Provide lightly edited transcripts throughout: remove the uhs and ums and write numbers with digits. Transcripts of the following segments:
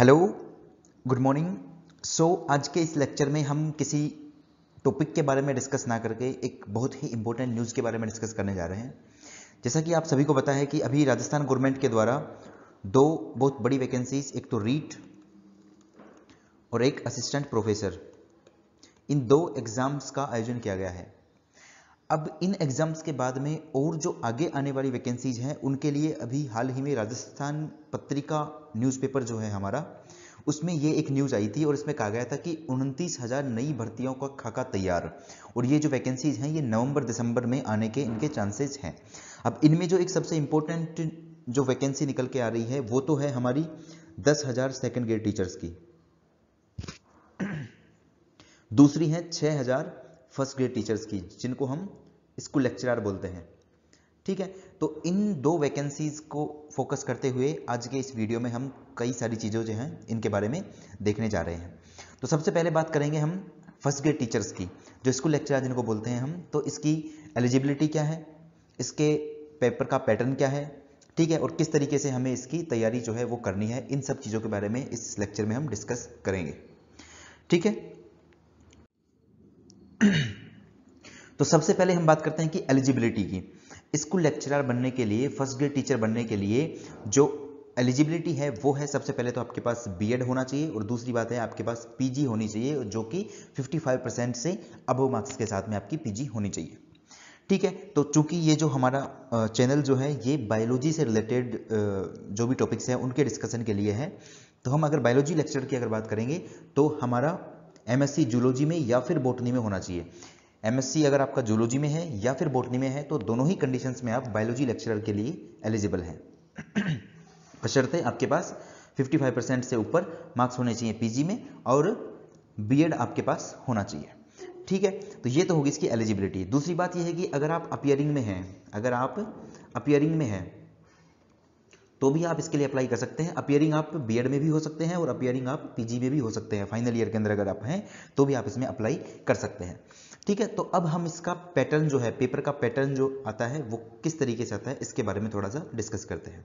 Hello, good morning. आज के इस लेक्चर में हम किसी टॉपिक के बारे में डिस्कस ना करके एक बहुत ही इंपॉर्टेंट न्यूज़ के बारे में डिस्कस करने जा रहे हैं। जैसा कि आप सभी को पता है कि अभी राजस्थान गवर्नमेंट के द्वारा दो बहुत बड़ी वैकेंसीज, एक तो रीट और एक असिस्टेंट प्रोफेसर, इन दो एग्जाम्स का आयोजन किया गया है। अब इन एग्जाम्स के बाद में और जो आगे आने वाली वैकेंसीज हैं उनके लिए अभी हाल ही में राजस्थान पत्रिका न्यूज़पेपर जो है हमारा, उसमें ये एक न्यूज़ आई थी और इसमें कहा गया था कि 29,000 नई भर्तियों का खाका तैयार, और ये जो वैकेंसीज हैं ये नवंबर दिसंबर में आने के इनके चांसेस हैं। अब इनमें जो एक सबसे इम्पोर्टेंट जो वैकेंसी निकल के आ रही है वो तो है हमारी 10,000 सेकेंड ग्रेड टीचर्स की, दूसरी है 6,000 फर्स्ट ग्रेड टीचर्स की, जिनको हम स्कूल लेक्चरर बोलते हैं। ठीक है, तो इन दो वैकेंसीज को फोकस करते हुए आज के इस वीडियो में हम कई सारी चीज़ों जो हैं इनके बारे में देखने जा रहे हैं। तो सबसे पहले बात करेंगे हम फर्स्ट ग्रेड टीचर्स की, जो स्कूल लेक्चरर जिनको बोलते हैं हम। तो इसकी एलिजिबिलिटी क्या है, इसके पेपर का पैटर्न क्या है, ठीक है, और किस तरीके से हमें इसकी तैयारी जो है वो करनी है, इन सब चीज़ों के बारे में इस लेक्चर में हम डिस्कस करेंगे। ठीक है, तो सबसे पहले हम बात करते हैं कि एलिजिबिलिटी की। स्कूल लेक्चरर बनने के लिए, फर्स्ट ग्रेड टीचर बनने के लिए जो एलिजिबिलिटी है वो है, सबसे पहले तो आपके पास बीएड होना चाहिए, और दूसरी बात है आपके पास पीजी होनी चाहिए, जो कि 55% से अबव मार्क्स के साथ में आपकी पीजी होनी चाहिए। ठीक है, तो चूंकि ये जो हमारा चैनल जो है ये बायोलॉजी से रिलेटेड जो भी टॉपिक्स हैं उनके डिस्कशन के लिए है, तो हम अगर बायोलॉजी लेक्चर की अगर बात करेंगे तो हमारा एमएससी जूलॉजी में या फिर बॉटनी में होना चाहिए। एमएससी अगर आपका जूलॉजी में है या फिर बॉटनी में है तो दोनों ही कंडीशंस में आप बायोलॉजी लेक्चरर के लिए एलिजिबल हैं, बशर्ते आपके पास 55% से ऊपर मार्क्स होने चाहिए पीजी में और बीएड आपके पास होना चाहिए। ठीक है, तो ये तो होगी इसकी एलिजिबिलिटी। दूसरी बात ये है कि अगर आप अपीयरिंग में हैं, अगर आप अपीयरिंग में हैं तो भी आप इसके लिए अप्लाई कर सकते हैं। अपीयरिंग आप बीएड में भी हो सकते हैं और अपीयरिंग आप पीजी में भी हो सकते हैं। फाइनल ईयर के अंदर अगर आप हैं तो भी आप इसमें अप्लाई कर सकते हैं। ठीक है, तो अब हम इसका पैटर्न जो है, पेपर का पैटर्न जो आता है वो किस तरीके से आता है, इसके बारे में थोड़ा सा डिस्कस करते हैं।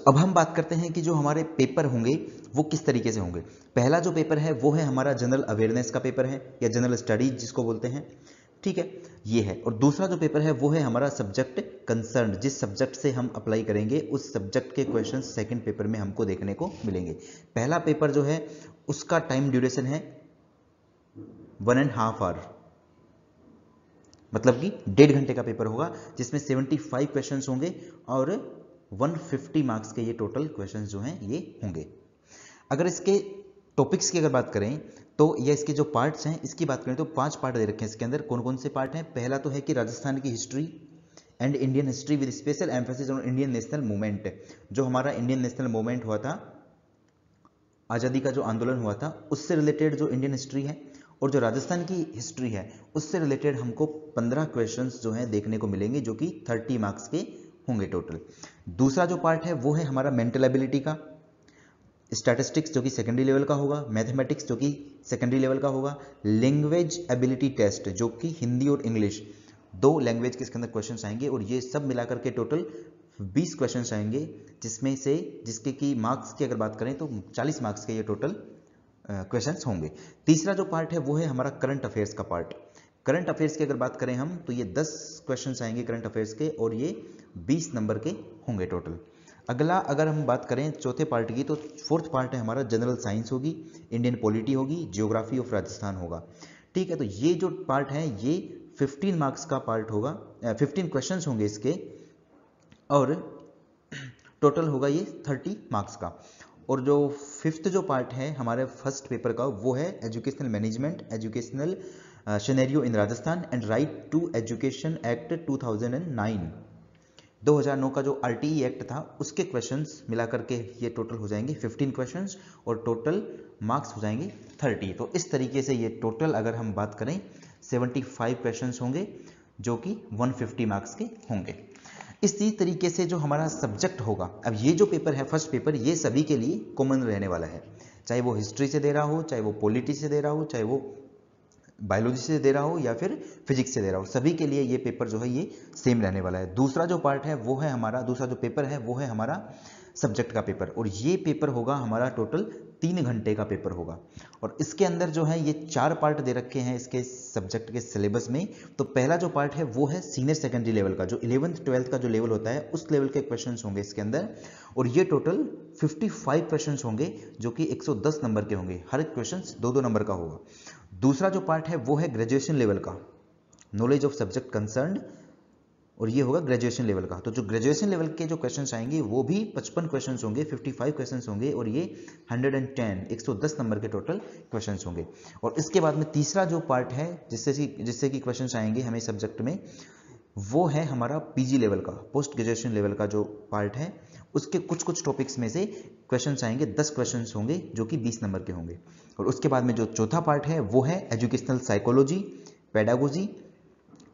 अब हम बात करते हैं कि जो हमारे पेपर होंगे वो किस तरीके से होंगे। पहला जो पेपर है वो है हमारा जनरल अवेयरनेस का पेपर है, या जनरल स्टडीज जिसको बोलते हैं। ठीक है, ये है। और दूसरा जो पेपर है वो है हमारा सब्जेक्ट कंसर्न, जिस सब्जेक्ट से हम अप्लाई करेंगे उस सब्जेक्ट के क्वेश्चन सेकंड पेपर में हमको देखने को मिलेंगे। पहला पेपर जो है उसका टाइम ड्यूरेशन है 1.5 आवर, मतलब कि 1.5 घंटे का पेपर होगा, जिसमें 75 क्वेश्चंस होंगे और 150 मार्क्स के ये टोटल क्वेश्चंस जो हैं ये होंगे। अगर इसके टॉपिक्स की अगर बात करें तो ये इसके जो पार्ट्स हैं इसकी बात करें तो 5 पार्ट दे रखे हैं इसके अंदर। कौन कौन से पार्ट हैं? पहला तो है कि राजस्थान की history and Indian history with special emphasis on Indian national movement. जो हमारा इंडियन नेशनल मूवमेंट हुआ था, आज़ादी का जो आंदोलन हुआ था, उससे रिलेटेड जो इंडियन हिस्ट्री है और जो राजस्थान की हिस्ट्री है उससे रिलेटेड हमको 15 क्वेश्चंस जो हैं देखने को मिलेंगे, जो कि 30 मार्क्स के होंगे टोटल। दूसरा जो पार्ट है वो है हमारा मेंटल एबिलिटी का, स्टैटिस्टिक्स जो कि सेकेंडरी लेवल का होगा, मैथमेटिक्स जो कि सेकेंडरी लेवल का होगा, लैंग्वेज एबिलिटी टेस्ट जो कि हिंदी और इंग्लिश दो लैंग्वेज के इसके अंदर क्वेश्चंस आएंगे, और ये सब मिलाकर के टोटल 20 क्वेश्चंस आएंगे, जिसमें से जिसके की मार्क्स की अगर बात करें तो 40 मार्क्स के ये टोटल क्वेश्चंस होंगे। तीसरा जो पार्ट है वो है हमारा करंट अफेयर्स का पार्ट। करंट अफेयर्स की अगर बात करें हम तो ये 10 क्वेश्चंस आएंगे करंट अफेयर्स के, और ये 20 नंबर के होंगे टोटल। अगला अगर हम बात करें चौथे पार्ट की तो फोर्थ पार्ट है हमारा जनरल साइंस होगी, इंडियन पॉलिटी होगी, जियोग्राफी ऑफ राजस्थान होगा। ठीक है, तो ये जो पार्ट है ये 15 मार्क्स का पार्ट होगा, 15 क्वेश्चंस होंगे इसके, और टोटल होगा ये 30 मार्क्स का। और जो फिफ्थ जो पार्ट है हमारे फर्स्ट पेपर का वो है educational management, educational scenario in Rajasthan and right to education act 2009 का जो आरटीई एक्ट था उसके क्वेश्चंस मिलाकर के ये टोटल हो जाएंगे 15 क्वेश्चंस, और टोटल मार्क्स हो जाएंगे 30। तो इस तरीके से ये टोटल अगर हम बात करें 75 क्वेश्चंस होंगे, जो कि 150 मार्क्स के होंगे। इसी तरीके से जो हमारा सब्जेक्ट होगा, अब ये जो पेपर है फर्स्ट पेपर, ये सभी के लिए कॉमन रहने वाला है, चाहे वो हिस्ट्री से दे रहा हो, चाहे वो पॉलिटी से दे रहा हो, चाहे वो बायोलॉजी से दे रहा हो या फिर फिजिक्स से दे रहा हो, सभी के लिए ये पेपर जो है ये सेम रहने वाला है। दूसरा जो पार्ट है वो है हमारा, दूसरा जो पेपर है वो है हमारा सब्जेक्ट का पेपर, और ये पेपर होगा हमारा टोटल 3 घंटे का पेपर होगा। और इसके अंदर जो है ये 4 पार्ट दे रखे हैं इसके सब्जेक्ट के सिलेबस में। तो पहला जो पार्ट है वो है सीनियर सेकेंडरी लेवल का, जो 11th 12th का जो लेवल होता है उस लेवल के क्वेश्चंस होंगे इसके अंदर, और ये टोटल 55 क्वेश्चंस होंगे जो कि 110 नंबर के होंगे। हर एक क्वेश्चन 2-2 नंबर का होगा। दूसरा जो पार्ट है वो है ग्रेजुएशन लेवल का, नॉलेज ऑफ सब्जेक्ट कंसर्न्ड, और ये होगा ग्रेजुएशन लेवल का। तो जो ग्रेजुएशन लेवल के जो क्वेश्चंस आएंगे वो भी 55 क्वेश्चंस होंगे, 55 क्वेश्चंस होंगे, और ये 110 नंबर के टोटल क्वेश्चंस होंगे। और इसके बाद में तीसरा जो पार्ट है जिससे कि क्वेश्चंस आएंगे हमें सब्जेक्ट में, वो है हमारा पीजी लेवल का, पोस्ट ग्रेजुएशन लेवल का जो पार्ट है, उसके कुछ कुछ टॉपिक्स में से क्वेश्चंस आएंगे, 10 क्वेश्चंस होंगे जो कि 20 नंबर के होंगे। और उसके बाद में जो चौथा पार्ट है वो है educational psychology, pedagogy,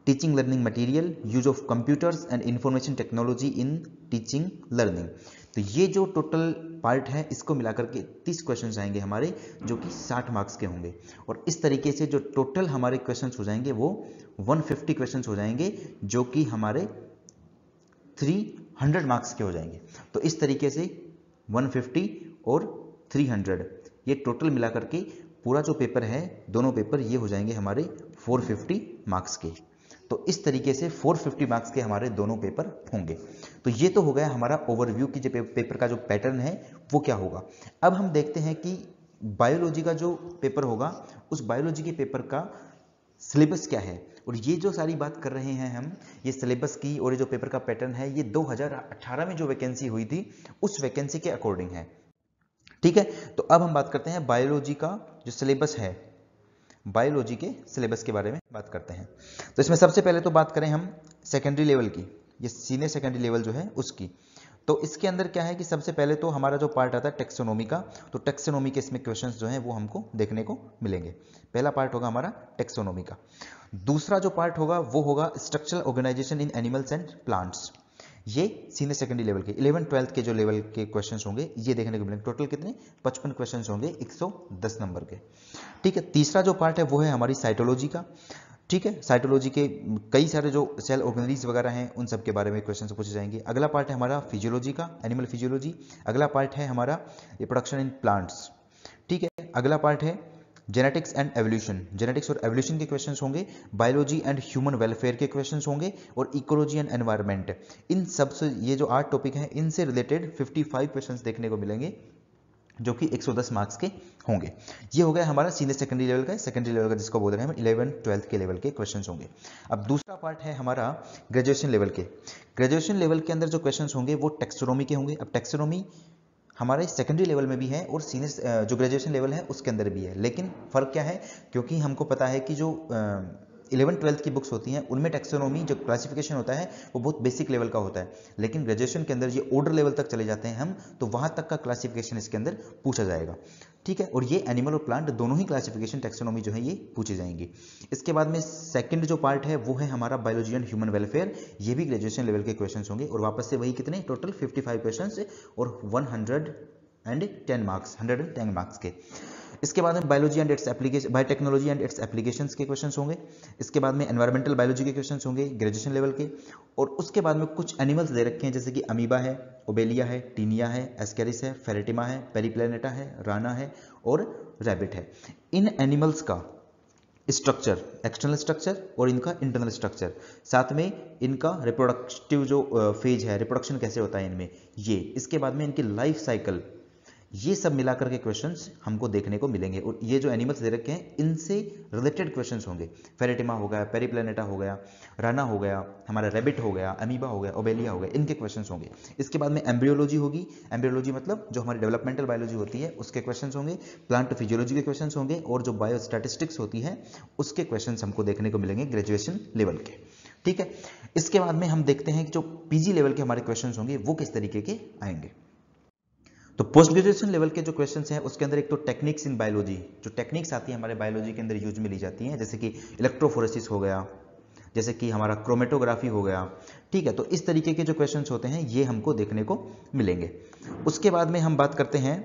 teaching learning material, use of computers and information technology in teaching learning. तो ये जो टोटल पार्ट है इसको मिलाकर के 30 क्वेश्चंस आएंगे हमारे, जो कि 60 मार्क्स के होंगे। और इस तरीके से जो टोटल हमारे क्वेश्चंस हो जाएंगे वो 150 क्वेश्चंस हो जाएंगे, जो कि हमारे 300 मार्क्स के हो जाएंगे। तो इस तरीके से 150 और 300 ये टोटल मिलाकर के पूरा जो पेपर है, दोनों पेपर ये हो जाएंगे हमारे 450 मार्क्स के। तो इस तरीके से 450 मार्क्स के हमारे दोनों पेपर होंगे। तो ये तो हो गया हमारा ओवरव्यू की जो पेपर का जो पैटर्न है वो क्या होगा। अब हम देखते हैं कि बायोलॉजी का जो पेपर होगा उस बायोलॉजी के पेपर का सिलेबस क्या है। और ये जो सारी बात कर रहे हैं हम, ये सिलेबस की और ये जो पेपर का पैटर्न है, ये 2018 में जो वैकेंसी हुई थी उस वैकेंसी के अकॉर्डिंग है। ठीक है, तो अब हम बात करते हैं बायोलॉजी का जो सिलेबस है, बायोलॉजी के सिलेबस के बारे में बात करते हैं। तो इसमें सबसे पहले तो बात करें हम सेकेंडरी लेवल की, ये सीनियर सेकेंडरी लेवल जो है उसकी। तो इसके अंदर क्या है कि सबसे पहले तो हमारा जो पार्ट आता है टेक्सोनोमी का, तो टेक्सोनोमी के इसमें क्वेश्चंस जो हैं वो हमको देखने को मिलेंगे। पहला पार्ट होगा हमारा टेक्सोनोमी का। दूसरा जो पार्ट होगा वो होगा structural organisation in animals and plants. ये सीनियर सेकेंडरी लेवल के 11th 12th के जो लेवल के क्वेश्चंस होंगे ये देखने को मिलेंगे। टोटल कितने 55 क्वेश्चंस होंगे 110 नंबर के। ठीक है, तीसरा जो पार्ट है वो है हमारी साइटोलॉजी का। ठीक है, साइटोलॉजी के कई सारे जो सेल ऑर्गेनरीज वगैरह हैं उन सब के बारे में क्वेश्चन पूछे जाएंगे। अगला पार्ट है हमारा फिजियोलॉजी का, एनिमल फिजियोलॉजी। अगला पार्ट है हमारा रिप्रोडक्शन इन प्लांट्स। ठीक है, अगला पार्ट है जेनेटिक्स एंड एवोल्यूशन, जेनेटिक्स और एवोल्यूशन के क्वेश्चंस होंगे। बायोलॉजी एंड ह्यूमन वेलफेयर के क्वेश्चंस होंगे, और इकोलॉजी एंड एनवायरनमेंट। इन सब से ये जो 8 टॉपिक हैं इनसे रिलेटेड 55 क्वेश्चंस देखने को मिलेंगे, जो कि 110 मार्क्स के होंगे। ये हो गया हमारा सीनियर सेकेंडरी लेवल का, सेकेंडरी लेवल का जिसको बोल रहे हैं हम 11th 12th के लेवल के क्वेश्चंस होंगे। अब दूसरा पार्ट है हमारा ग्रेजुएशन लेवल के। ग्रेजुएशन लेवल के अंदर जो क्वेश्चंस होंगे वो टेक्सोनोमी के होंगे। अब टेक्सोनोमी हमारे सेकेंडरी लेवल में भी है और सीनियर जो ग्रेजुएशन लेवल है उसके अंदर भी है, लेकिन फ़र्क क्या है, क्योंकि हमको पता है कि जो 11th 12th की बुक्स होती हैं उनमें टेक्सोनोमी जो क्लासिफिकेशन होता है वो बहुत बेसिक लेवल का होता है, लेकिन ग्रेजुएशन के अंदर ये ऑर्डर लेवल तक चले जाते हैं हम, तो वहाँ तक का क्लासिफिकेशन इसके अंदर पूछा जाएगा। ठीक है, और ये एनिमल और प्लांट दोनों ही क्लासिफिकेशन टेक्सोनोमी जो है ये पूछी जाएंगी। इसके बाद में सेकंड जो पार्ट है वो है हमारा बायोलॉजी एंड ह्यूमन वेलफेयर। ये भी ग्रेजुएशन लेवल के क्वेश्चंस होंगे, और वापस से वही कितने टोटल 55 क्वेश्चंस और 110 मार्क्स, 110 मार्क्स के। इसके बाद में biology and its application, biotechnology and it's applications के क्वेश्चंस होंगे। इसके बाद में एनवायरमेंटल बायोलॉजी के क्वेश्चंस होंगे ग्रेजुएशन लेवल के। और उसके बाद में कुछ एनिमल्स दे रखे हैं, जैसे कि अमीबा है, ओबेलिया है, टीनिया है, एस्केरिस है, फेरेटिमा है, पेरीप्लेनेटा है, राना है और रैबिट है। इन एनिमल्स का स्ट्रक्चर, एक्सटर्नल स्ट्रक्चर और इनका इंटरनल स्ट्रक्चर, साथ में इनका रिप्रोडक्टिव जो फेज है, रिप्रोडक्शन कैसे होता है इनमें ये, इसके बाद में इनकी लाइफ साइकिल, ये सब मिलाकर के क्वेश्चंस हमको देखने को मिलेंगे। और ये जो एनिमल्स दे रखे हैं इनसे रिलेटेड क्वेश्चंस होंगे। फेरेटिमा हो गया, पेरीप्लेनेटा हो गया, राना हो गया, हमारा रैबिट हो गया, अमीबा हो गया, ओबेलिया हो गया, इनके क्वेश्चंस होंगे। इसके बाद में एम्ब्रियोलॉजी होगी, एम्ब्रियोलॉजी मतलब जो हमारी डेवलपमेंटल बायोलॉजी होती है उसके क्वेश्चंस होंगे। प्लांट फिजियोलॉजी के क्वेश्चंस होंगे, और जो बायोस्टैटिस्टिक्स होती है उसके क्वेश्चंस हमको देखने को मिलेंगे ग्रेजुएशन लेवल के। ठीक है, इसके बाद में हम देखते हैं कि जो पीजी लेवल के हमारे क्वेश्चंस होंगे वो किस तरीके के आएंगे। तो पोस्ट ग्रेजुएशन लेवल के जो क्वेश्चंस हैं उसके अंदर एक तो टेक्निक्स इन बायोलॉजी, जो टेक्निक्स आती है हमारे बायोलॉजी के अंदर यूज में ली जाती हैं, जैसे कि इलेक्ट्रोफोरेसिस हो गया, जैसे कि हमारा क्रोमेटोग्राफी हो गया। ठीक है, तो इस तरीके के जो क्वेश्चंस होते हैं ये हमको देखने को मिलेंगे। उसके बाद में हम बात करते हैं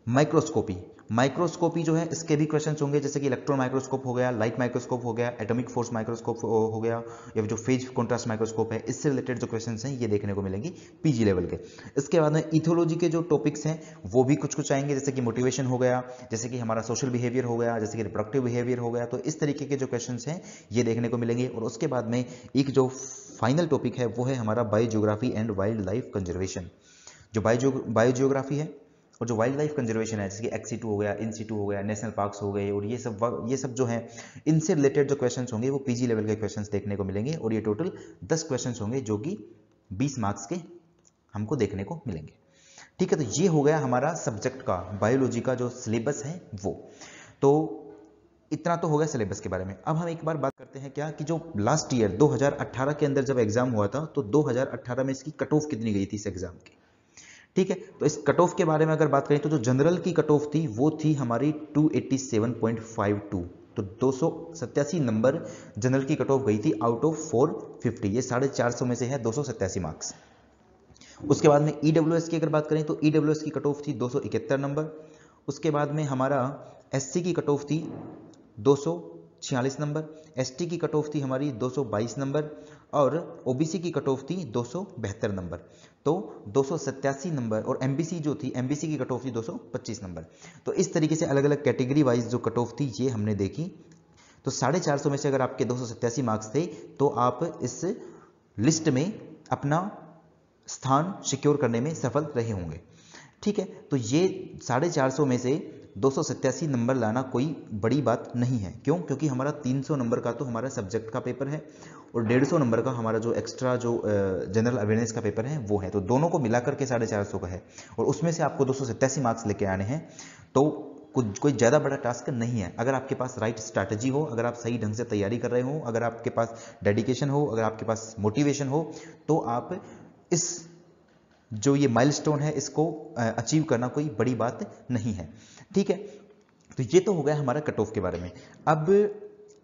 माइक्रोस्कोपी। माइक्रोस्कोपी जो है इसके भी क्वेश्चन होंगे, जैसे कि इलेक्ट्रॉन माइक्रोस्कोप हो गया, लाइट माइक्रोस्कोप हो गया, एटॉमिक फोर्स माइक्रोस्कोप हो गया, या जो फेज कॉन्ट्रास्ट माइक्रोस्कोप है, इससे रिलेटेड जो क्वेश्चन हैं ये देखने को मिलेंगे पीजी लेवल के। इसके बाद में इथोलॉजी के जो टॉपिक्स हैं वो भी कुछ कुछ आएंगे, जैसे कि मोटिवेशन हो गया, जैसे कि हमारा सोशल बिहेवियर हो गया, जैसे कि रिप्रोडक्टिव बिहेवियर हो गया। तो इस तरीके के जो क्वेश्चन हैं ये देखने को मिलेंगे। और उसके बाद में एक जो फाइनल टॉपिक है वो है हमारा biogeography and wild life conservation. जो बायोजियोग्राफी है और जो वाइल्ड लाइफ कंजर्वेशन है, जैसे कि एक्स-2 हो गया, इन-2 हो गया, नेशनल पार्क्स हो गए, और ये सब जो हैं इनसे रिलेटेड जो क्वेश्चंस होंगे वो पीजी लेवल के क्वेश्चंस देखने को मिलेंगे। और ये टोटल 10 क्वेश्चंस होंगे जो कि 20 मार्क्स के हमको देखने को मिलेंगे। ठीक है, तो ये हो गया हमारा सब्जेक्ट का, बायोलॉजी का जो सिलेबस है वो। तो इतना तो हो गया सिलेबस के बारे में। अब हम एक बार बात करते हैं क्या कि जो लास्ट ईयर 2018 के अंदर जब एग्जाम हुआ था तो 2018 में इसकी कट ऑफ कितनी गई थी इस एग्जाम की। ठीक है, तो इस कट ऑफ के बारे में अगर बात करें तो जो जनरल की कट ऑफ थी वो थी हमारी 287.52। तो 287 नंबर जनरल की कट ऑफ गई थी आउट ऑफ 450। ये 450 में से है 287 मार्क्स। उसके बाद में ईडब्ल्यूएस की अगर बात करें तो ईडब्ल्यूएस की कट ऑफ थी 271 नंबर। उसके बाद में हमारा एससी की कट ऑफ थी 246 नंबर, एसटी की कट ऑफ थी हमारी 222 नंबर, और ओबीसी की कट ऑफ थी 272 नंबर। तो 287 नंबर, और एमबीसी जो थी, एमबीसी की कट ऑफ थी 225 नंबर। तो इस तरीके से अलग अलग कैटेगरी वाइज जो कट ऑफ थी ये हमने देखी। तो 450 में से अगर आपके 287 मार्क्स थे तो आप इस लिस्ट में अपना स्थान सिक्योर करने में सफल रहे होंगे। ठीक है, तो ये 450 में से 287 नंबर लाना कोई बड़ी बात नहीं है। क्यों? क्योंकि हमारा 300 नंबर का तो हमारा सब्जेक्ट का पेपर है और 150 नंबर का हमारा जो एक्स्ट्रा जो जनरल अवेयरनेस का पेपर है वो है। तो दोनों को मिलाकर के 450 का है और उसमें से आपको 287 मार्क्स लेके आने हैं। तो कोई ज़्यादा बड़ा टास्क नहीं है। अगर आपके पास राइट स्ट्रैटेजी हो, अगर आप सही ढंग से तैयारी कर रहे हो, अगर आपके पास डेडिकेशन हो, अगर आपके पास मोटिवेशन हो, तो आप इस जो ये माइलस्टोन है इसको अचीव करना कोई बड़ी बात नहीं है। ठीक है, तो ये तो हो गया हमारा कट ऑफ के बारे में। अब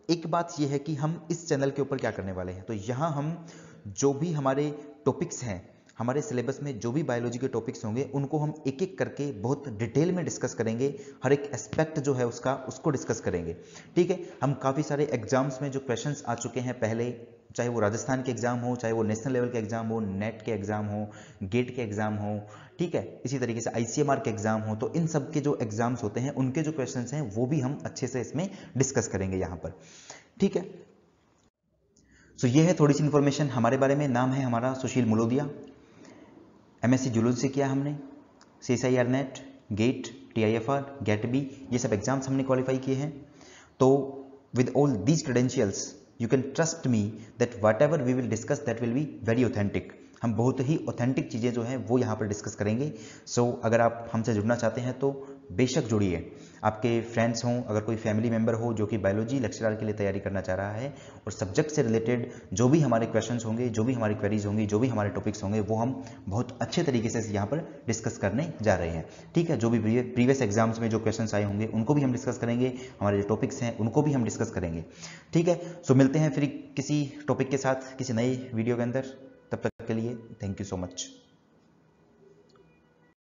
एक बात ये है कि हम इस चैनल के ऊपर क्या करने वाले हैं। तो यहाँ हम जो भी हमारे टॉपिक्स हैं, हमारे सिलेबस में जो भी बायोलॉजी के टॉपिक्स होंगे उनको हम एक एक करके बहुत डिटेल में डिस्कस करेंगे। हर एक एस्पेक्ट जो है उसको डिस्कस करेंगे। ठीक है, हम काफ़ी सारे एग्जाम्स में जो क्वेश्चंस आ चुके हैं पहले, चाहे वो राजस्थान के एग्जाम हो, चाहे वो नेशनल लेवल के एग्जाम हो, नेट के एग्जाम हो, गेट के एग्जाम हो, ठीक है, इसी तरीके से ICMR के एग्जाम हो, तो इन सब के जो एग्जाम्स होते हैं उनके जो क्वेश्चंस हैं वो भी हम अच्छे से इसमें डिस्कस करेंगे यहाँ पर। ठीक है, सो ये है थोड़ी सी इन्फॉर्मेशन हमारे बारे में। नाम है हमारा सुशील मुलोदिया, MSc जूलॉजी से किया हमने, CSIR NET, GATE, TIFR, GATE B, ये सब एग्जाम्स हमने क्वालिफाई किए हैं। तो with all these credentials you can trust me that whatever we will discuss that will be very authentic। हम बहुत ही ऑथेंटिक चीज़ें जो हैं वो यहाँ पर डिस्कस करेंगे। सो अगर आप हमसे जुड़ना चाहते हैं तो बेशक जुड़िए। आपके फ्रेंड्स हों, अगर कोई फैमिली मेम्बर हो जो कि बायोलॉजी लेक्चरर के लिए तैयारी करना चाह रहा है, और सब्जेक्ट से रिलेटेड जो भी हमारे क्वेश्चंस होंगे, जो भी हमारी क्वेरीज होंगी, जो भी हमारे टॉपिक्स होंगे वो हम बहुत अच्छे तरीके से यहाँ पर डिस्कस करने जा रहे हैं। ठीक है, जो भी प्रीवियस एग्जाम्स में जो क्वेश्चन आए होंगे उनको भी हम डिस्कस करेंगे, हमारे जो टॉपिक्स हैं उनको भी हम डिस्कस करेंगे। ठीक है, सो मिलते हैं फिर किसी टॉपिक के साथ किसी नए वीडियो के अंदर। तब तक के लिए थैंक यू सो मच।